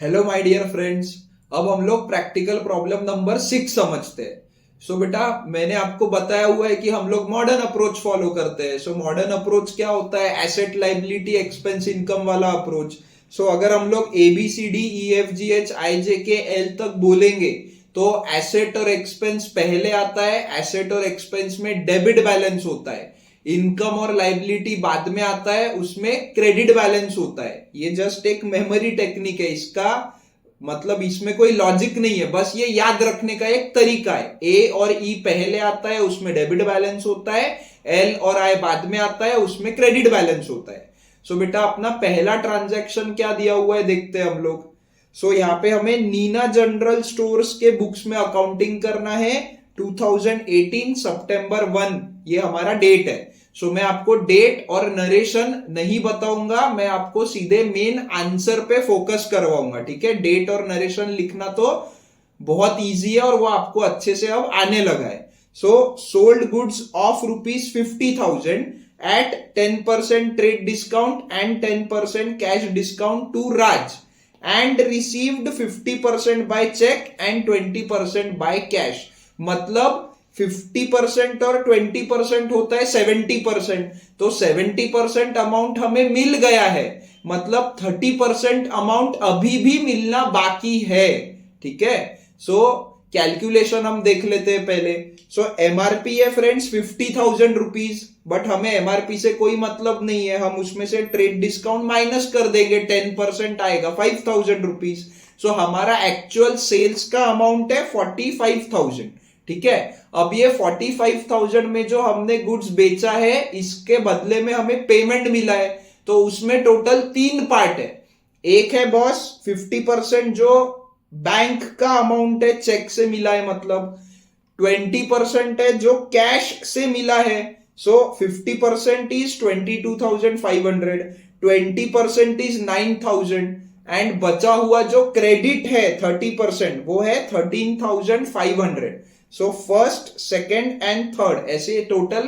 Hello my dear friends. अब हम लोग प्रैक्टिकल प्रॉब्लम नंबर 6 समझते हैं। सो बेटा, मैंने आपको बताया हुआ है कि हम लोग मॉडर्न अप्रोच फॉलो करते हैं। सो मॉडर्न अप्रोच क्या होता है? एसेट लायबिलिटी एक्सपेंस इनकम वाला अप्रोच। सो अगर हम लोग ABCDEFGHIJKL तक बोलेंगे तो एसेट और एक्सपेंस पहले आता है। एसेट और एक्सपेंस में डेबिट बैलेंस होता है। इनकम और लाइबिलिटी बाद में आता है, उसमें क्रेडिट बैलेंस होता है। ये जस्ट एक मेमोरी टेक्निक है, इसका मतलब इसमें कोई लॉजिक नहीं है, बस ये याद रखने का एक तरीका है। ए और ई पहले आता है, उसमें डेबिट बैलेंस होता है। एल और आई बाद में आता है, उसमें क्रेडिट बैलेंस होता है। सो बेटा, अपना पहला ट्रांजैक्शन क्या दिया हुआ है देखते हैं हम लोग। सो यहाँ पे हमें नीना जनरल स्टोर्स के बुक्स में अकाउंटिंग करना है। 2018 सितंबर 1 ये हमारा डेट है। सो मैं आपको डेट और नरेशन नहीं बताऊंगा, मैं आपको सीधे मेन आंसर पे फोकस करवाऊंगा। ठीक है, डेट और नरेशन लिखना तो बहुत इजी है और वो आपको अच्छे से अब आने लगा है। सो sold goods of ₹50,000 at 10% trade discount and 10% cash discount to Raj and received 50% by check and 20% by cash। मतलब 50% और 20% होता है 70%। तो 70% अमाउंट हमें मिल गया है, मतलब 30% अमाउंट अभी भी मिलना बाकी है। ठीक है, सो कैलकुलेशन हम देख लेते हैं पहले। सो एमआरपी है फ्रेंड्स ₹50,000, बट हमें एमआरपी से कोई मतलब नहीं है, हम उसमें से ट्रेड डिस्काउंट माइनस कर देंगे, 10% आएगा ₹5,000। सो हमारा एक्चुअल सेल्स का अमाउंट है 45,000। ठीक है, अब ये 45,000 में जो हमने गुड्स बेचा है, इसके बदले में हमें पेमेंट मिला है। तो उसमें टोटल 3 पार्ट है। एक है बॉस 50% जो बैंक का अमाउंट है, चेक से मिला है, मतलब 20% है जो कैश से मिला है। सो 50% इज 22,500, 20% इज 9,000 एंड बचा हुआ जो क्रेडिट है 30% वो है 13,500। So first, second and third ऐसे टोटल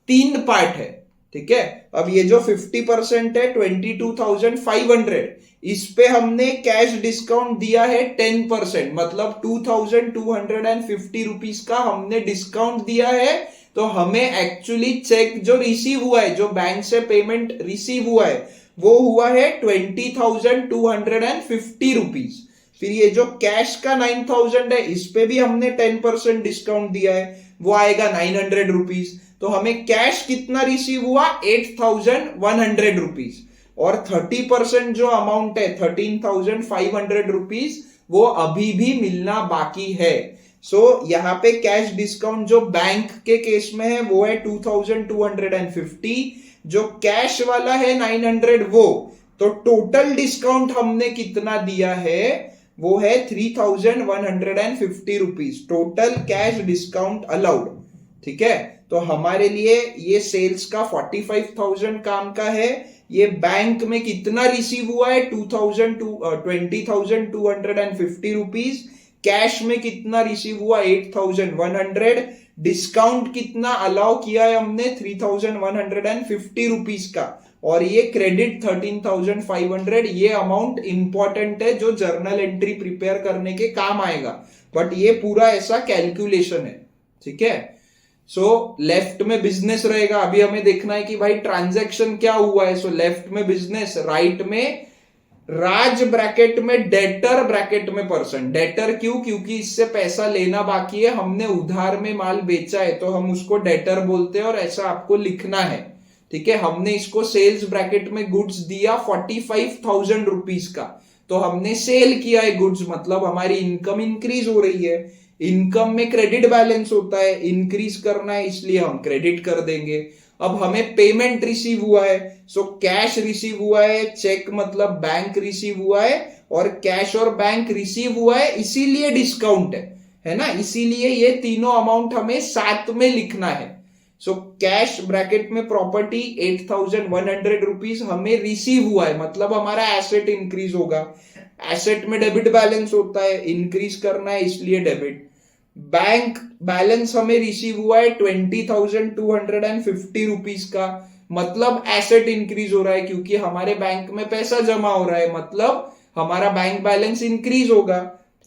3 पार्ट है। ठीक है, अब ये जो 50% है 22,500, इस पे हमने कैश डिस्काउंट दिया है 10%, मतलब 2,250 रुपीज का हमने डिस्काउंट दिया है। तो हमें एक्चुअली चेक जो रिसीव हुआ है, जो बैंक से पेमेंट रिसीव हुआ है, वो हुआ है 20,250 रुपीज। फिर ये जो कैश का 9,000 है, इस पे भी हमने 10% डिस्काउंट दिया है, वो आएगा 900 रुपीज। तो हमें कैश कितना रिसीव हुआ? 8,100 रुपीज। और 30% जो अमाउंट है 13,500 रुपीज, वो अभी भी मिलना बाकी है। सो यहाँ पे कैश डिस्काउंट जो बैंक के केस में है वो है 2,250, जो कैश वाला है 900 वो। तो टोटल डिस्काउंट हमने कितना दिया है? वो है 3,150 rupees total cash discount allowed. ठीक है, तो हमारे लिए ये सेल्स का 45,000 काम का है। ये बैंक में कितना रिसीव हुआ है? 20,250 रुपीज। कैश में कितना रिसीव हुआ? 8,100। डिस्काउंट कितना अलाउ किया है हमने? 3,150 रुपीज का। और ये क्रेडिट 13,500। ये अमाउंट इंपॉर्टेंट है, जो जर्नल एंट्री प्रिपेयर करने के काम आएगा, बट ये पूरा ऐसा कैलकुलेशन है। ठीक है, सो लेफ्ट में बिजनेस रहेगा। अभी हमें देखना है कि भाई ट्रांजैक्शन क्या हुआ है। सो लेफ्ट में बिजनेस, राइट में राज ब्रैकेट में डेटर, ब्रैकेट में पर्सन। डेटर क्यों? क्योंकि इससे पैसा लेना बाकी है, हमने उधार में माल बेचा है तो हम उसको डेटर बोलते हैं, और ऐसा आपको लिखना है। ठीक है, हमने इसको सेल्स ब्रैकेट में गुड्स दिया 45,000 रुपीज का, तो हमने सेल किया है गुड्स, मतलब हमारी इनकम इंक्रीज हो रही है। इनकम में क्रेडिट बैलेंस होता है, इंक्रीज करना है इसलिए हम क्रेडिट कर देंगे। अब हमें पेमेंट रिसीव हुआ है, सो कैश रिसीव हुआ है, चेक मतलब बैंक रिसीव हुआ है, और कैश और बैंक रिसीव हुआ है इसीलिए डिस्काउंट है ना, इसीलिए ये तीनों अमाउंट हमें साथ में लिखना है। सो कैश ब्रैकेट में प्रॉपर्टी 8,100 रुपीज हमें रिसीव हुआ है, मतलब हमारा एसेट इंक्रीज होगा। एसेट में डेबिट बैलेंस होता है, इंक्रीज करना है इसलिए डेबिट। बैंक बैलेंस हमें रिसीव हुआ है 20,250 रुपीज का, मतलब एसेट इंक्रीज हो रहा है क्योंकि हमारे बैंक में पैसा जमा हो रहा है, मतलब हमारा बैंक बैलेंस इंक्रीज होगा,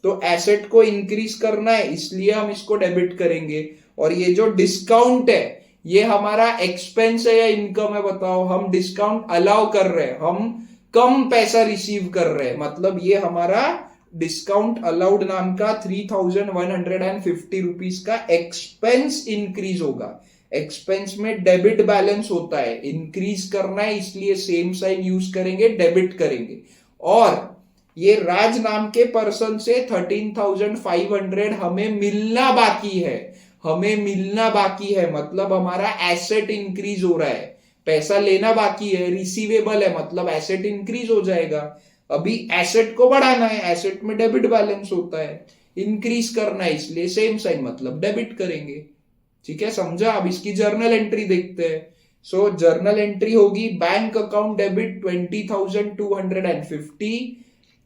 तो एसेट को इंक्रीज करना है इसलिए हम इसको डेबिट करेंगे। और ये जो डिस्काउंट है ये हमारा एक्सपेंस है या इनकम है बताओ? हम डिस्काउंट अलाउ कर रहे हैं, हम कम पैसा रिसीव कर रहे हैं, मतलब ये हमारा डिस्काउंट अलाउड नाम का 3150 रुपीज का एक्सपेंस इंक्रीज होगा। एक्सपेंस में डेबिट बैलेंस होता है, इंक्रीज करना है इसलिए सेम साइन यूज करेंगे, डेबिट करेंगे। और ये राज नाम के पर्सन से 13,500 हमें मिलना बाकी है, हमें मिलना बाकी है, मतलब हमारा एसेट इंक्रीज हो रहा है, पैसा लेना बाकी है, रिसीवेबल है, मतलब एसेट इंक्रीज हो जाएगा। अभी एसेट को बढ़ाना है, एसेट में डेबिट बैलेंस होता है, इंक्रीज करना है इसलिए सेम साइन मतलब डेबिट करेंगे। ठीक है, समझा? अब इसकी जर्नल एंट्री देखते हैं। सो जर्नल एंट्री होगी bank account debit 20,250,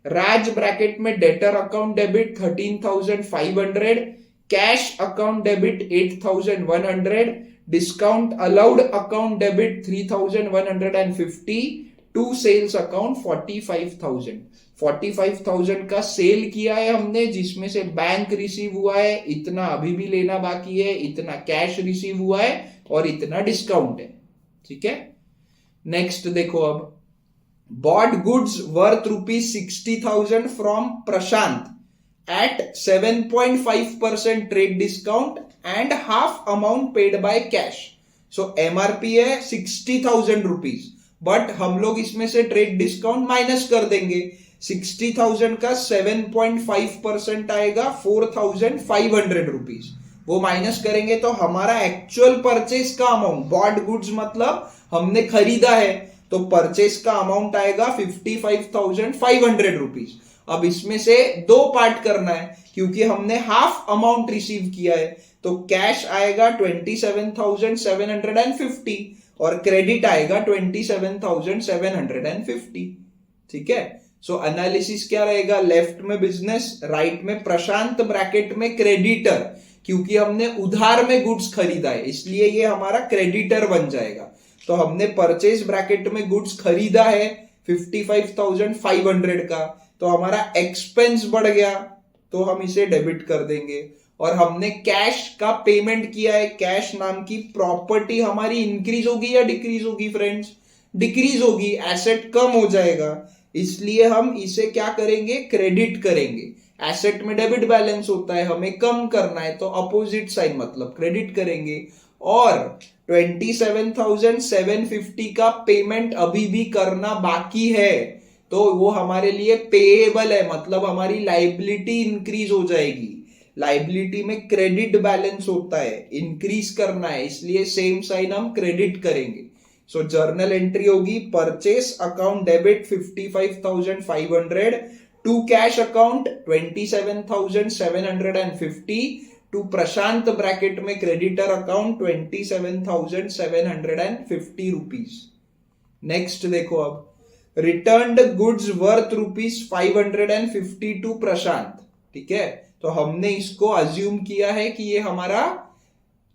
Raj bracket में debtor account debit 13,500, cash account debit 8,100, discount allowed account debit 3,150, to sales account 45,000। 45,000 का सेल किया है हमने, जिसमें से बैंक रिसीव हुआ है इतना, अभी भी लेना बाकी है इतना, कैश रिसीव हुआ है और इतना डिस्काउंट है। ठीक है, नेक्स्ट देखो, अब bought goods worth ₹60,000 from Prashant at 7.5% trade discount and half amount paid by cash. So MRP है 60,000 रुपीज, बट हम लोग इसमें से ट्रेड डिस्काउंट माइनस कर देंगे। 60,000 का 7.5% आएगा 4,500 रुपीज, वो माइनस करेंगे तो हमारा एक्चुअल परचेज का अमाउंट, बॉट गुड्स मतलब हमने खरीदा है, तो परचेज का अमाउंट आएगा 55,500 रुपीज। अब इसमें से दो पार्ट करना है क्योंकि हमने हाफ अमाउंट रिसीव किया है, तो कैश आएगा 27,750 और क्रेडिट आएगा 27,750। ठीक है, सो एनालिसिस क्या रहेगा? लेफ्ट में बिजनेस, राइट में प्रशांत, ब्रैकेट में क्रेडिटर, क्योंकि हमने उधार में गुड्स खरीदा है इसलिए ये हमारा क्रेडिटर बन जाएगा। तो हमने परचेज ब्रैकेट में गुड्स खरीदा है 55,500 का, तो हमारा एक्सपेंस बढ़ गया तो हम इसे डेबिट कर देंगे। और हमने कैश का पेमेंट किया है, कैश नाम की प्रॉपर्टी हमारी इंक्रीज होगी या डिक्रीज होगी फ्रेंड्स? डिक्रीज होगी, एसेट कम हो जाएगा, इसलिए हम इसे क्या करेंगे? क्रेडिट करेंगे। एसेट में डेबिट बैलेंस होता है, हमें कम करना है तो अपोजिट साइन मतलब क्रेडिट करेंगे। और 27,750 का पेमेंट अभी भी करना बाकी है, तो वो हमारे लिए पेएबल है, मतलब हमारी लाइबिलिटी इंक्रीज हो जाएगी। लाइबिलिटी में क्रेडिट बैलेंस होता है, इंक्रीज करना है इसलिए सेम साइन हम क्रेडिट करेंगे। सो जर्नल एंट्री होगी purchase account debit 55,500, to cash account 27,750, to Prashant bracket में क्रेडिटर अकाउंट 27,750 रुपीज। नेक्स्ट देखो, अब returned goods worth ₹550 to Prashant. ठीक है, तो हमने इसको अज्यूम किया है कि ये हमारा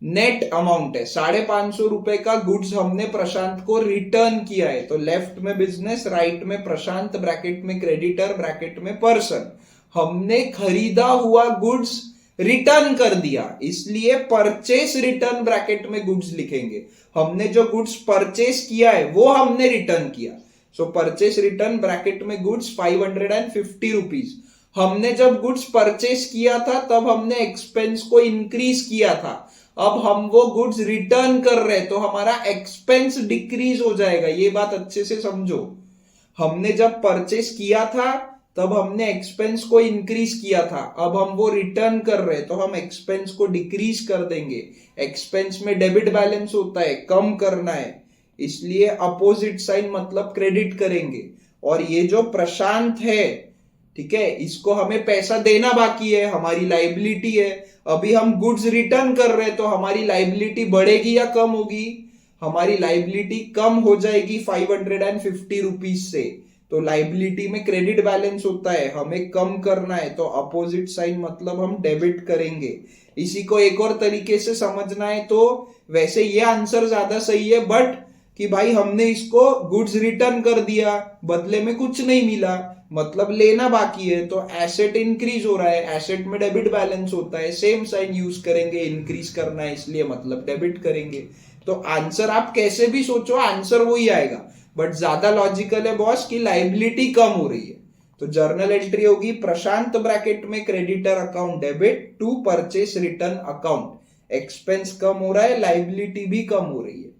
नेट अमाउंट है, 550 रुपए का गुड्स हमने प्रशांत को रिटर्न किया है। तो लेफ्ट में बिजनेस, राइट में प्रशांत, ब्रैकेट में क्रेडिटर, ब्रैकेट में पर्सन, हमने खरीदा हुआ गुड्स रिटर्न कर दिया, इसलिए परचेस रिटर्न ब्रैकेट में गुड्स लिखेंगे। हमने जो गुड्स परचेस किया है वो हमने रिटर्न किया, सो परचेस रिटर्न ब्रैकेट में गुड्स 550 रुपीज। हमने जब गुड्स परचेस किया था तब हमने एक्सपेंस को इंक्रीज किया था, अब हम वो गुड्स रिटर्न कर रहे हैं तो हमारा एक्सपेंस डिक्रीज हो जाएगा। ये बात अच्छे से समझो, हमने जब परचेस किया था तब हमने एक्सपेंस को इंक्रीज किया था, अब हम वो रिटर्न कर रहे हैं तो हम एक्सपेंस को डिक्रीज कर देंगे। एक्सपेंस में डेबिट बैलेंस होता है, कम करना है, इसलिए अपोजिट साइन मतलब क्रेडिट करेंगे। और ये जो प्रशांत है, ठीक है, इसको हमें पैसा देना बाकी है, हमारी लाइबिलिटी है। अभी हम गुड्स रिटर्न कर रहे हैं तो हमारी लाइबिलिटी बढ़ेगी या कम होगी? हमारी लाइबिलिटी कम हो जाएगी 550 रुपीज से। तो लाइबिलिटी में क्रेडिट बैलेंस होता है, हमें कम करना है तो अपोजिट साइन मतलब हम डेबिट करेंगे। इसी को एक और तरीके से समझना है तो वैसे ये आंसर ज्यादा सही है, बट कि भाई हमने इसको गुड्स रिटर्न कर दिया, बदले में कुछ नहीं मिला, मतलब लेना बाकी है, तो एसेट इंक्रीज हो रहा है, एसेट में डेबिट बैलेंस होता है, सेम साइन यूज करेंगे, इंक्रीज करना है इसलिए मतलब डेबिट करेंगे। तो आंसर आप कैसे भी सोचो आंसर वही आएगा, बट ज्यादा लॉजिकल है बॉस कि लाइबिलिटी कम हो रही है। तो जर्नल एंट्री होगी प्रशांत ब्रैकेट में creditor account debit to purchase return account, expense कम हो रहा है, लाइबिलिटी भी कम हो रही है।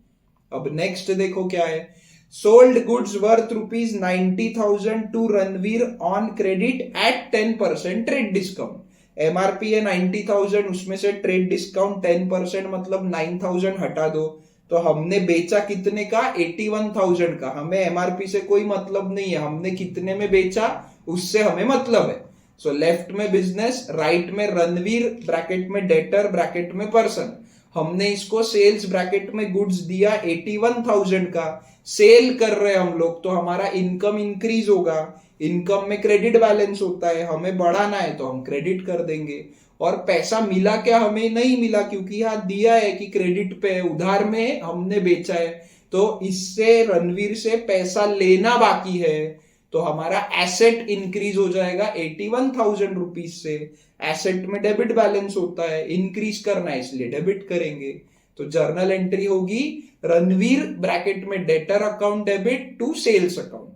अब नेक्स्ट देखो क्या है, sold goods worth ₹90,000 to Ranveer on credit at 10% trade discount. MRP है 90,000, उसमें से ट्रेड डिस्काउंट 10% मतलब 9,000 हटा दो, तो हमने बेचा कितने का, 81,000 का। हमें एमआरपी से कोई मतलब नहीं है, हमने कितने में बेचा उससे हमें मतलब है। सो लेफ्ट में बिजनेस, राइट में रणवीर ब्रैकेट में डेटर ब्रैकेट में पर्सन। हमने इसको सेल्स ब्रैकेट में गुड्स दिया 81,000 का, सेल कर रहे हैं हम लोग, तो हमारा इनकम इंक्रीज होगा, इनकम में क्रेडिट बैलेंस होता है, हमें बढ़ाना है तो हम क्रेडिट कर देंगे। और पैसा मिला क्या, हमें नहीं मिला, क्योंकि यहाँ दिया है कि क्रेडिट पे है, उधार में हमने बेचा है, तो इससे रणवीर से पैसा लेना बाकी है, तो हमारा एसेट इंक्रीज हो जाएगा 81,000 रुपीज से। एसेट में डेबिट बैलेंस होता है, इंक्रीज करना है इसलिए डेबिट करेंगे। तो जर्नल एंट्री होगी रणवीर ब्रैकेट में debtor account debit to sales account.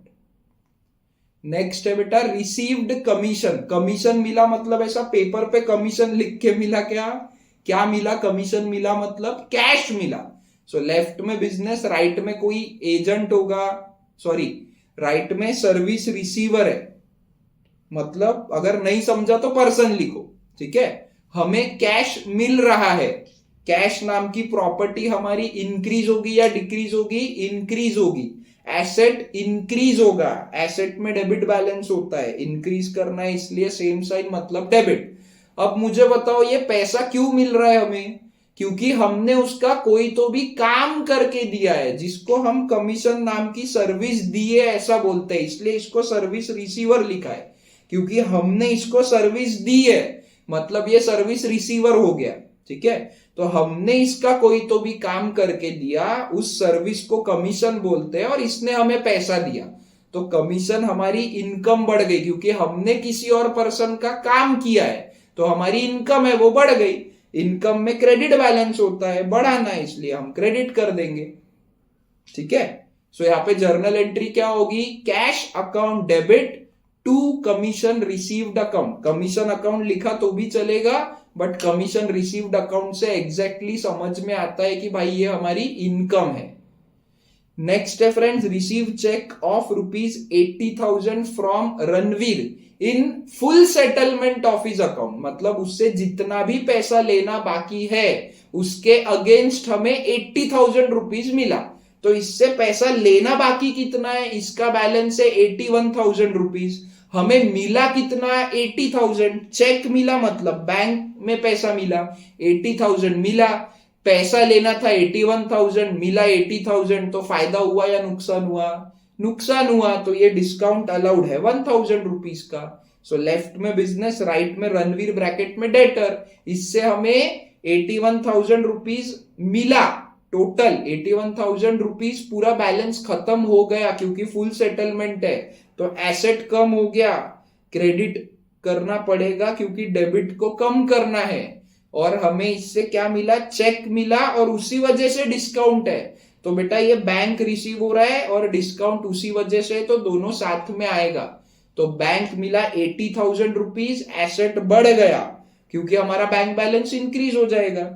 Next है बेटा रिसीव्ड कमीशन। कमीशन मिला मतलब ऐसा पेपर पे कमीशन लिख के मिला, क्या क्या मिला, कमीशन मिला मतलब कैश मिला। सो लेफ्ट में बिजनेस, राइट में कोई एजेंट होगा, सॉरी राइट में सर्विस रिसीवर है, मतलब अगर नहीं समझा तो पर्सन लिखो, ठीक है। हमें कैश मिल रहा है, कैश नाम की प्रॉपर्टी हमारी इंक्रीज होगी या डिक्रीज होगी, इंक्रीज होगी। एसेट इंक्रीज होगा, एसेट में डेबिट बैलेंस होता है, इंक्रीज करना है इसलिए सेम साइन मतलब डेबिट। अब मुझे बताओ ये पैसा क्यों मिल रहा है हमें, क्योंकि हमने उसका कोई तो भी काम करके दिया है, जिसको हम कमीशन नाम की सर्विस दिए ऐसा बोलते हैं, इसलिए इसको सर्विस रिसीवर लिखा है, क्योंकि हमने इसको सर्विस दी है, मतलब ये सर्विस रिसीवर हो गया, ठीक है। तो हमने इसका कोई तो भी काम करके दिया, उस सर्विस को कमीशन बोलते हैं, और इसने हमें पैसा दिया, तो कमीशन हमारी इनकम बढ़ गई, क्योंकि हमने किसी और पर्सन का काम किया है, तो हमारी इनकम है वो बढ़ गई। इनकम में क्रेडिट बैलेंस होता है, बढ़ाना है इसलिए हम क्रेडिट कर देंगे, ठीक है। सो यहाँ पे जर्नल एंट्री क्या होगी, cash account debit to commission received account. Commission account लिखा तो भी चलेगा, बट कमीशन रिसीव्ड अकाउंट से एग्जैक्टली समझ में आता है कि भाई ये हमारी इनकम है। नेक्स्ट है friends, receive cheque of ₹80,000 from Ranveer in full settlement of his account, मतलब उससे जितना भी पैसा लेना बाकी है उसके अगेंस्ट हमें 80,000 रुपीज मिला, तो इससे पैसा लेना बाकी कितना है, इसका बैलेंस है 81,000 रुपीज, हमें मिला कितना, 80,000। चेक मिला मतलब बैंक में पैसा मिला, 80,000 मिला, पैसा लेना था 81,000, मिला 80,000, तो फायदा हुआ या नुकसान हुआ, नुकसान हुआ, तो ये डिस्काउंट अलाउड है 1,000 रुपीज का। सो लेफ्ट में बिजनेस, राइट में रणवीर ब्रैकेट में डेटर, इससे हमें 81,000 रुपीज मिला, टोटल 81,000 रुपीज, पूरा बैलेंस खत्म हो गया क्योंकि फुल सेटलमेंट है, तो एसेट कम हो गया, क्रेडिट करना पड़ेगा क्योंकि डेबिट को कम करना है, और हमें इससे क्या मिला, चेक मिला, और उसी वजह से डिस्काउंट है। तो बेटा ये बैंक रिसीव हो रहा है और डिस्काउंट उसी वजह से, तो दोनों साथ में आएगा। तो बैंक मिला 80,000 रुपीज, एसेट बढ़ गया क्योंकि हमारा बैंक बैलेंस इंक्रीज हो जाएगा,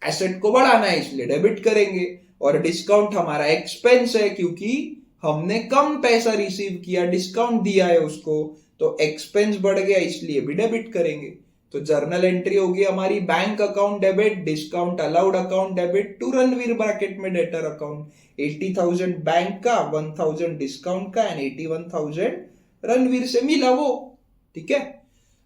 एसेट को बढ़ाना है इसलिए डेबिट करेंगे, और डिस्काउंट हमारा एक्सपेंस है क्योंकि हमने कम पैसा रिसीव किया, डिस्काउंट दिया है उसको, तो एक्सपेंस बढ़ गया इसलिए भी डेबिट करेंगे। तो जर्नल एंट्री होगी हमारी bank account debit, discount allowed account debit to Ranveer bracket में डेटर अकाउंट, 80,000 बैंक का, 1,000 डिस्काउंट का, एंड 81,000 रणवीर से मिला वो, ठीक है।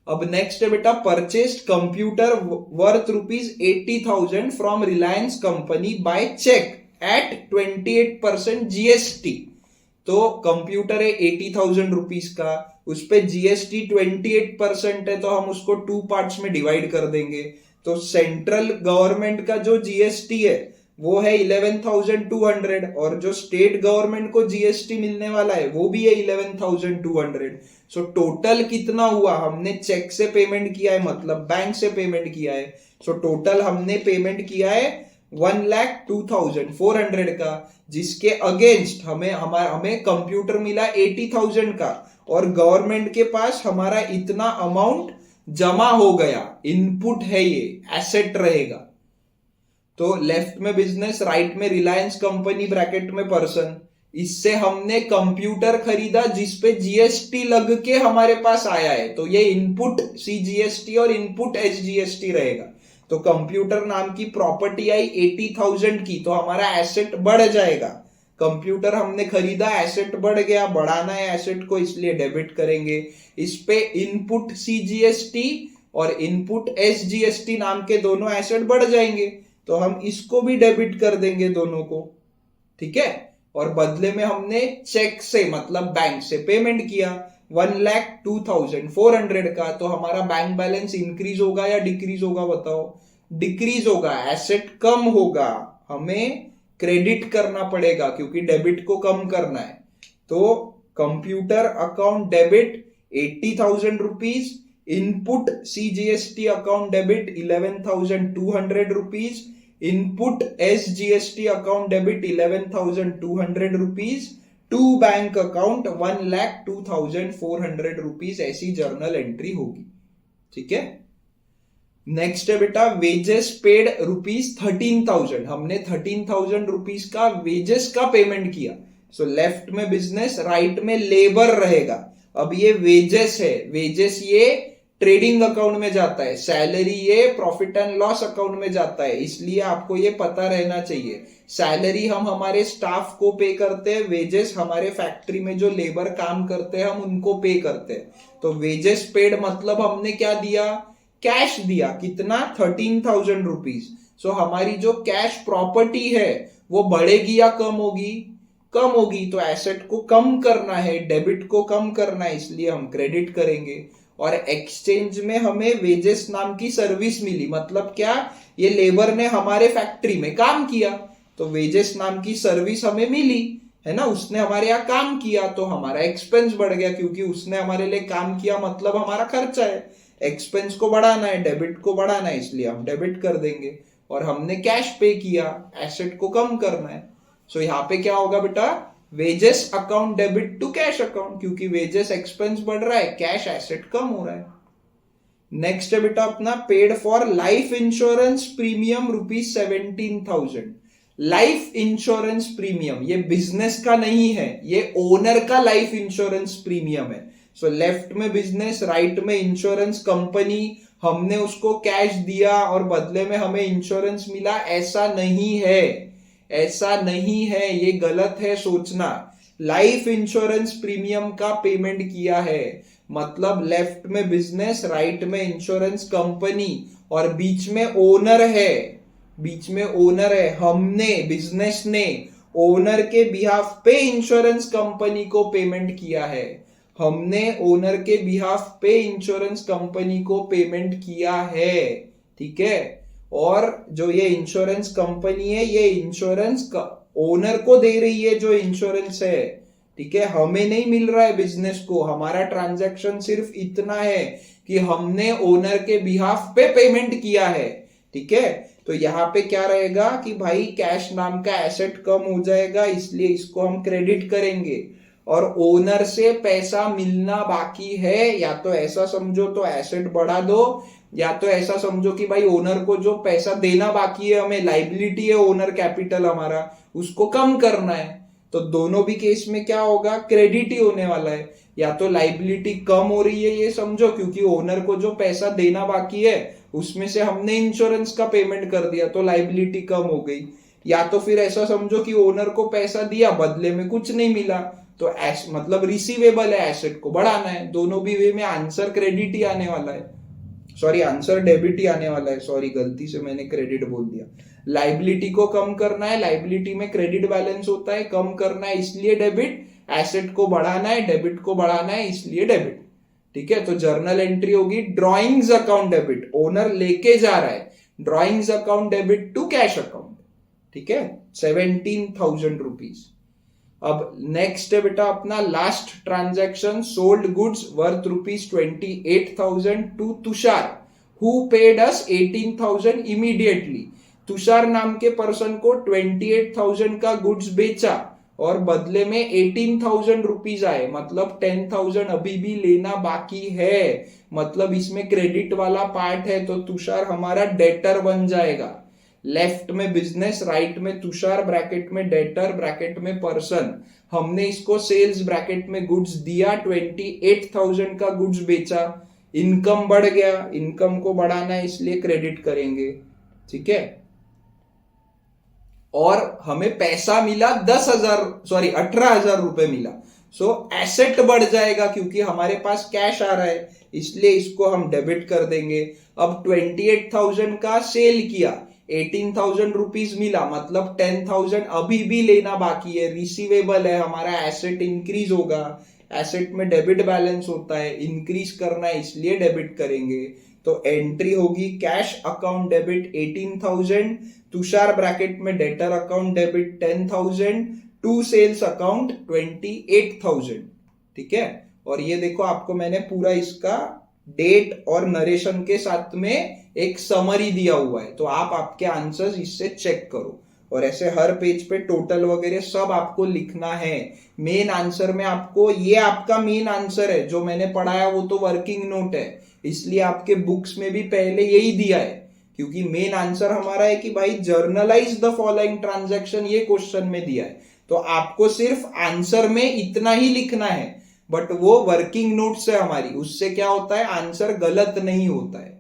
अब नेक्स्ट है बेटा purchased computer worth ₹80,000 from Reliance company by cheque at 28% GST. तो कंप्यूटर है 80,000 रुपीज का, उस पे जीएसटी 28% है, तो हम उसको 2 पार्ट्स में डिवाइड कर देंगे। तो सेंट्रल गवर्नमेंट का जो जीएसटी है वो है 11,200 और जो स्टेट गवर्नमेंट को जीएसटी मिलने वाला है वो भी है 11,200। सो टोटल कितना हुआ, हमने चेक से पेमेंट किया है मतलब बैंक से पेमेंट किया है, सो टोटल हमने पेमेंट किया है 1,02,400 का, जिसके अगेंस्ट हमें कंप्यूटर मिला 80,000 का और गवर्नमेंट के पास हमारा इतना अमाउंट जमा हो गया। इनपुट है ये, एसेट रहेगा। तो लेफ्ट में बिजनेस, राइट में रिलायंस कंपनी ब्रैकेट में पर्सन, इससे हमने कंप्यूटर खरीदा जिसपे जीएसटी लग के हमारे पास आया है, तो ये इनपुट सीजीएसटी और इनपुट एसजीएसटी रहेगा। तो कंप्यूटर नाम की प्रॉपर्टी आई 80,000 की, तो हमारा एसेट बढ़ जाएगा। कंप्यूटर हमने खरीदा, एसेट बढ़ गया, बढ़ाना है एसेट को इसलिए डेबिट करेंगे। इस पे इनपुट सीजीएसटी और इनपुट एसजीएसटी नाम के दोनों एसेट बढ़ जाएंगे, तो हम इसको भी डेबिट कर देंगे दोनों को, ठीक है। और बदले में हमने चेक से मतलब बैंक से पेमेंट किया 1,02,400 का, तो हमारा बैंक बैलेंस इंक्रीज होगा या डिक्रीज होगा बताओ? डिक्रीज होगा, एसेट कम होगा, हमें क्रेडिट करना पड़ेगा क्योंकि डेबिट को कम करना है। तो computer account debit 80,000 rupees, input CGST account debit 11,200 rupees, input SGST account debit 11,200 rupees, to bank account 1,02,400 rupees, ऐसी जर्नल एंट्री होगी, ठीक है। नेक्स्ट है बेटा वेजेस पेड ₹13,000, हमने 13,000 रुपीज का वेजेस का पेमेंट किया। सो लेफ्ट में बिजनेस, राइट में लेबर रहेगा। अब ये वेजेस है, वेजेस ये ट्रेडिंग अकाउंट में जाता है, सैलरी ये प्रॉफिट एंड लॉस अकाउंट में जाता है, इसलिए आपको ये पता रहना चाहिए। सैलरी हम हमारे स्टाफ को पे करते हैं, वेजेस हमारे फैक्ट्री में जो लेबर काम करते हैं हम उनको पे करते हैं। तो वेजेस पेड मतलब हमने क्या दिया, कैश दिया, कितना, 13,000 रुपीज। सो हमारी जो कैश प्रॉपर्टी है वो बढ़ेगी या कम होगी? कम होगी। तो एसेट को कम करना है, डेबिट को कम करना है, इसलिए हम क्रेडिट करेंगे। और एक्सचेंज में हमें वेजेस नाम की सर्विस मिली, मतलब क्या, ये लेबर ने हमारे फैक्ट्री में काम किया तो वेजेस नाम की सर्विस हमें मिली, है ना, उसने हमारे यहाँ काम किया तो हमारा एक्सपेंस बढ़ गया, क्योंकि उसने हमारे लिए काम किया मतलब हमारा खर्चा है। एक्सपेंस को बढ़ाना है, डेबिट को बढ़ाना है, इसलिए हम डेबिट कर देंगे। और हमने कैश पे किया, एसेट को कम करना है। सो यहाँ पे क्या होगा बेटा, wages account debit to cash account, क्योंकि वेजेस एक्सपेंस बढ़ रहा है, कैश एसेट कम हो रहा है। नेक्स्ट है बेटा अपना paid for life insurance premium ₹17,000। Life insurance premium ये बिजनेस का नहीं है, ये ओनर का लाइफ इंश्योरेंस प्रीमियम है। सो लेफ्ट में बिजनेस, राइट में इंश्योरेंस कंपनी, हमने उसको कैश दिया और बदले में हमें इंश्योरेंस मिला, ऐसा नहीं है, ऐसा नहीं है, ये गलत है सोचना। लाइफ इंश्योरेंस प्रीमियम का पेमेंट किया है मतलब लेफ्ट में बिजनेस, राइट में इंश्योरेंस कंपनी और बीच में ओनर है, बीच में ओनर है। हमने, बिजनेस ने ओनर के बिहाफ पे इंश्योरेंस कंपनी को पेमेंट किया है, हमने ओनर के बिहाफ पे इंश्योरेंस कंपनी को पेमेंट किया है, ठीक है। और जो ये इंश्योरेंस कंपनी है ये इंश्योरेंस ओनर को दे रही है जो इंश्योरेंस है, ठीक है, हमें नहीं मिल रहा है बिजनेस को। हमारा ट्रांजैक्शन सिर्फ इतना है कि हमने ओनर के बिहाफ पे पेमेंट किया है, ठीक है। तो यहाँ पे क्या रहेगा कि भाई कैश नाम का एसेट कम हो जाएगा, इसलिए इसको हम क्रेडिट करेंगे। और ओनर से पैसा मिलना बाकी है, या तो ऐसा समझो तो एसेट बढ़ा दो, या तो ऐसा समझो कि भाई ओनर को जो पैसा देना बाकी है, हमें लाइबिलिटी है ओनर कैपिटल हमारा, उसको कम करना है। तो दोनों भी केस में क्या होगा, क्रेडिट ही होने वाला है। या तो लाइबिलिटी कम हो रही है ये समझो, क्योंकि ओनर को जो पैसा देना बाकी है उसमें से हमने इंश्योरेंस का पेमेंट कर दिया तो लाइबिलिटी कम हो गई। या तो फिर ऐसा समझो कि ओनर को पैसा दिया, बदले में कुछ नहीं मिला, तो मतलब रिसीवेबल है, एसेट को बढ़ाना है। दोनों भी वे में आंसर क्रेडिट ही आने वाला है, सॉरी आंसर डेबिट ही आने वाला है, सॉरी गलती से मैंने क्रेडिट बोल दिया। लाइबिलिटी को कम करना है, लाइबिलिटी में क्रेडिट बैलेंस होता है, कम करना है इसलिए डेबिट, एसेट को बढ़ाना है, डेबिट को बढ़ाना है इसलिए डेबिट, ठीक है। तो जर्नल एंट्री होगी ड्रॉइंग्स अकाउंट डेबिट, ओनर लेके जा रहा है, drawings account debit to cash account, ठीक है, 17,000 रुपीज। अब नेक्स्ट है बेटा अपना last transaction, sold goods worth ₹28,000 to Tushar who paid us 18,000 immediately. Tushar नाम के पर्सन को 28,000 का गुड्स बेचा और बदले में 18,000 रुपीज आए, मतलब 10,000 अभी भी लेना बाकी है, मतलब इसमें क्रेडिट वाला पार्ट है, तो तुषार हमारा डेटर बन जाएगा। लेफ्ट में बिजनेस, राइट में तुषार, ब्रैकेट में डेटर, ब्रैकेट में पर्सन। हमने इसको सेल्स ब्रैकेट में गुड्स दिया, 28,000 का गुड्स बेचा, इनकम बढ़ गया, इनकम को बढ़ाना है इसलिए क्रेडिट करेंगे, ठीक है। और हमें पैसा मिला 18,000 रुपए मिला, सो एसेट बढ़ जाएगा क्योंकि हमारे पास कैश आ रहा है, इसलिए इसको हम डेबिट कर देंगे। अब 28,000 का सेल किया, 18,000 रुपीज मिला, मतलब 10,000 अभी भी लेना बाकी है, रिसीवेबल है हमारा, एसेट इंक्रीज होगा। एसेट में डेबिट बैलेंस होता है, इंक्रीज करना है इसलिए डेबिट करेंगे। तो एंट्री होगी cash account debit 18,000, Tushar bracket में debtor account debit 10,000, to sales account 28,000, ठीक है। और ये देखो आपको मैंने पूरा इसका डेट और नरेशन के साथ में एक समरी दिया हुआ है, तो आप आपके आंसर्स इससे चेक करो। और ऐसे हर पेज पे टोटल वगैरह सब आपको लिखना है। मेन आंसर में आपको, ये आपका मेन आंसर है जो मैंने पढ़ाया, वो तो वर्किंग नोट है, इसलिए आपके बुक्स में भी पहले यही दिया है, क्योंकि मेन आंसर हमारा है कि भाई जर्नलाइज द फॉलोइंग ट्रांजैक्शन, ये क्वेश्चन में दिया है, तो आपको सिर्फ आंसर में इतना ही लिखना है, बट वो वर्किंग नोट्स है हमारी, उससे क्या होता है आंसर गलत नहीं होता है।